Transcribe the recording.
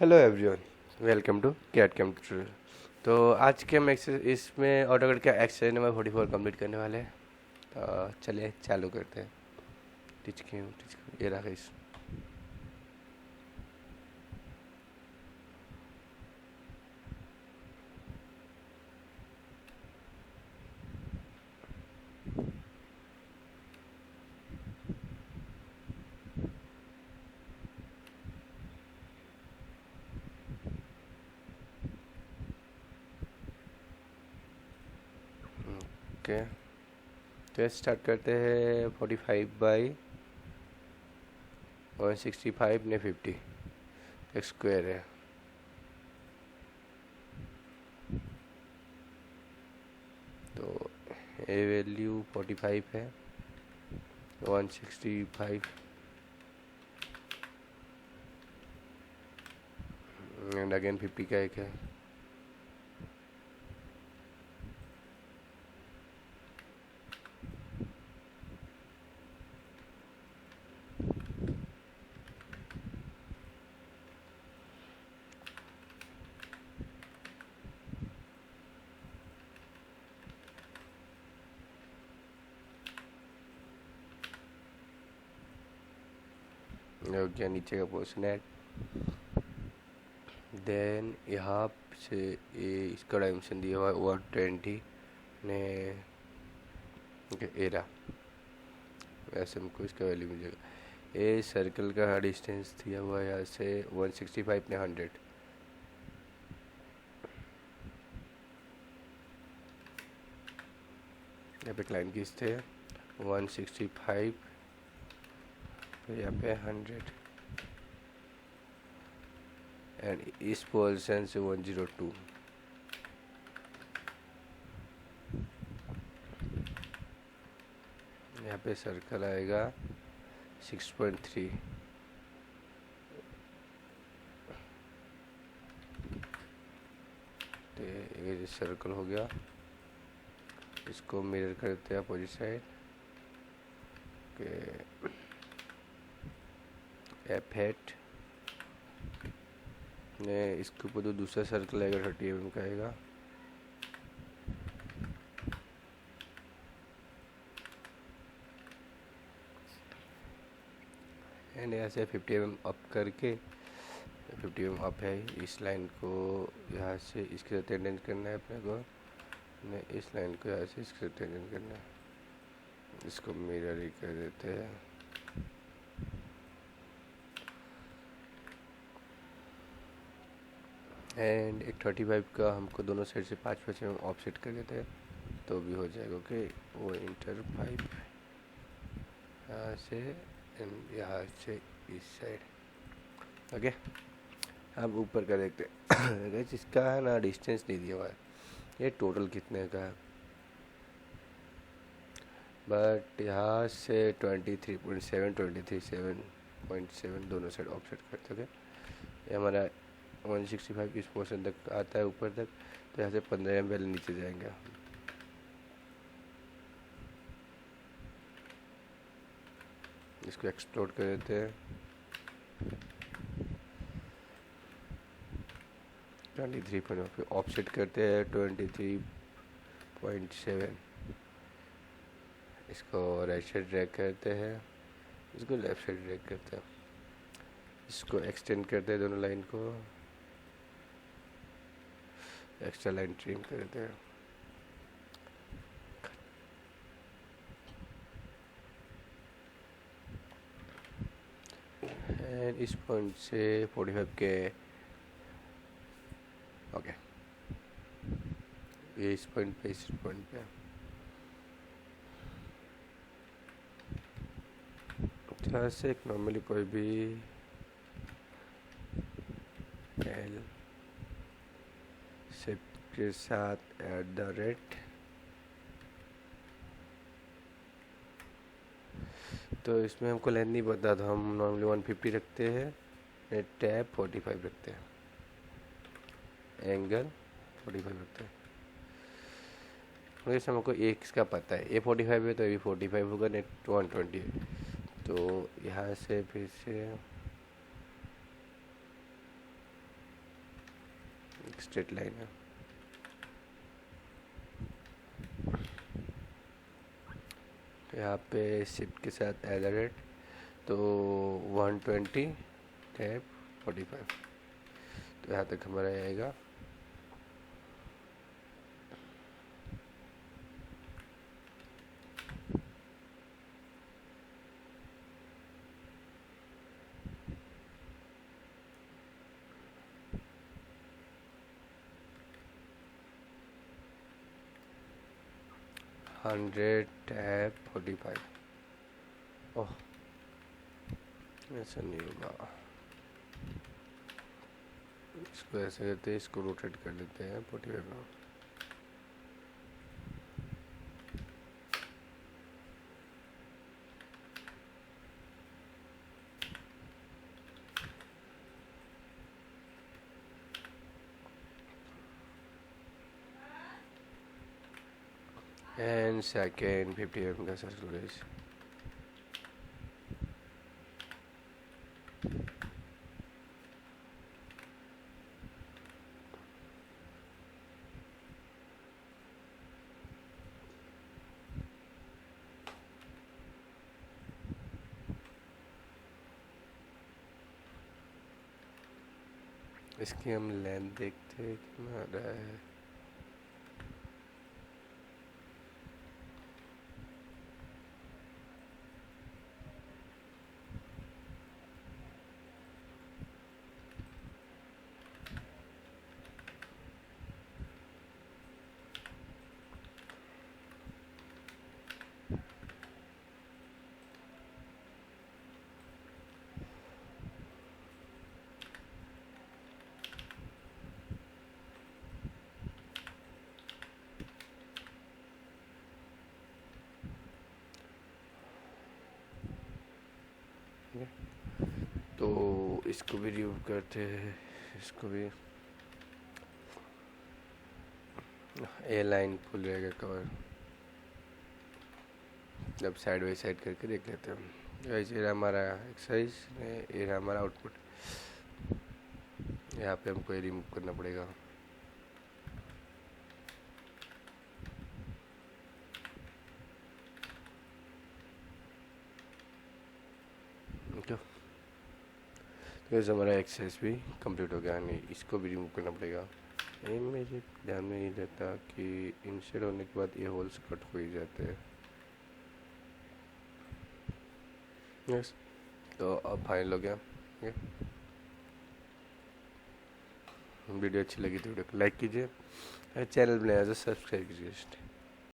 Hello everyone, welcome to Cat Computer. तो आज के हम इसमें ऑटोकैड का एक्सरसाइज नंबर 44 कंप्लीट करने वाले हैं। तो चलिए चालू करते हैं। टीच ये रहा इस ओके। तो स्टार्ट करते हैं 45/165 ने 50 एक स्क्वायर है। तो ए वैल्यू 45 है, 165 एंड अगेन 50 का एक है। हो गया नीचे का पोर्शन है। देन यहाँ से इसका डायमेंशन दिया हुआ है 120 ने एरा, वैसे हमको इसका वैल्यू मिल जाएगा। ए सर्कल का डिस्टेंस दिया हुआ है यहाँ से 165 ने 100। यहाँ पे क्लाइंट खींचते हैं 165, तो यहाँ पे 100 एंड इस पोजीशन से 102। यहाँ पे सर्कल आएगा 6.3। तो ये सर्कल हो गया, इसको मिरर करते हैं अपोजिट साइड के एफ हेड ने इसके ऊपर तो दूसरा सर्कल आएगा 30 mm का आएगा। एंड यहाँ से 50 mm अप करके 50 mm अप है, इस लाइन को यहाँ से इसके साथ टेंडेंट करना है अपने को, ने इस लाइन को यहाँ से इसके साथ टेंडेंट करना है। इसको मिरर ही कर देते हैं। एंड एक 35 का हमको दोनों साइड से 5-5 mm ऑफसेट कर देते हैं तो भी हो जाएगा। ओके, वो इंटर 5 यहाँ से एंड यहाँ से इस साइड। ओके, अब ऊपर का देखते हैं। इसका है ना डिस्टेंस नहीं दिया हुआ है, ये टोटल कितने का है, बट यहाँ से 23.7 23.7 दोनों साइड ऑफसेट करते हैं। ये हमारा 165 इस पोर्शन तक आता है ऊपर तक, तो यहाँ से 15 mm पहले नीचे जाएंगे। इसको एक्सप्लोर कर देते हैं। 23.5 पे ऑफसेट करते हैं 23.7। इसको राइट साइड ड्रैग करते हैं, इसको लेफ्ट साइड ड्रैग करते हैं। इसको एक्सटेंड करते हैं दोनों लाइन को, एक्स्ट्रा लाइन ट्रिम कर देते हैं। एंड इस पॉइंट से 45 के ओके, ये इस पॉइंट पे यहाँ से एक नॉर्मली कोई भी एल शेप के साथ @ तो इसमें हमको लेंथ नहीं पता, तो हम नॉर्मली 150 रखते हैं, टैप 45 रखते हैं, एंगल 45 रखते हैं। वैसे हमको एक इसका पता है, ये 45 है तो ये 45 होगा, नेट 120 है। तो यहाँ से फिर से स्ट्रेट लाइन है। तो यहाँ पे शिफ्ट के साथ एट तो 120 टैप 45, तो यहाँ तक हमारा आएगा। Hundred tap 45। ओह, ऐसा नहीं होगा, इसको ऐसे करते हैं, इसको रोटेट कर लेते हैं 45 में। एंड सेकेंड 50 का सर्कल रेस। इसकी हम लेंथ देखते हैं कितना आ रहा है। तो इसको भी रिमूव करते हैं, इसको भी ए लाइन फुल रहेगा कवर। जब साइड बाई साइड करके देख लेते हैं। ये हमारा एक्सरसाइज, ये हमारा आउटपुट। यहाँ पे हमको रिमूव करना पड़ेगा। तो ये हमारा एक्सरसाइज भी कंप्लीट हो गया। नहीं, इसको भी रिमूव करना पड़ेगा। ये मेरे ध्यान में नहीं रहता कि इंसर्ट होने के बाद ये होल्स कट हो ही जाते हैं। यस, तो अब फाइनल हो गया। वीडियो अच्छी लगी तो वीडियो को लाइक कीजिए, चैनल बनाया तो सब्सक्राइब कीजिए।